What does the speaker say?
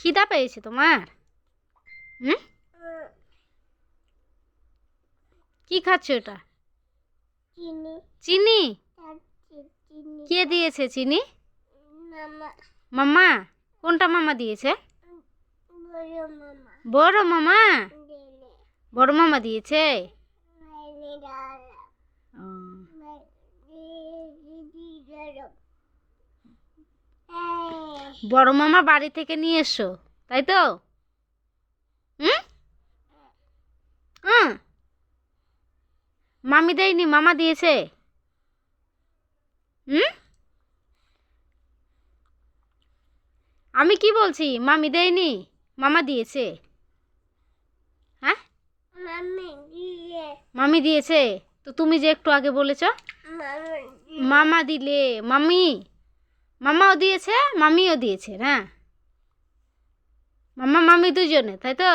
খিদা পেয়েছে তোমার? হুম, কি খাচ্ছ এটা? চিনি। চিনি? চিনি। কে দিয়েছে চিনি? মামা। মামা? কোনটা মামা দিয়েছে? বড় মামা। বড় মামা? দিলে। বড় মামা দিয়েছে? মাইনে দাঁড়া। ও, দিদি দাঁড়া। বড় মামা বাড়ি থেকে নিয়ে এসো, তাই তো? হুম হুম, মামি দেয়নি, মামা দিয়েছে? হুম, আমি কি বলছি? মামি দেয়নি, মামা দিয়েছে? হ্যাঁ, মামি দিয়ে। মামি দিয়েছে। তো তুমি যে একটু আগে বলেছ মামি মামা দিলে, মামি, মামাও দিয়েছে, মামিও দিয়েছে না? মামা মামি দুজনে, তাই তো?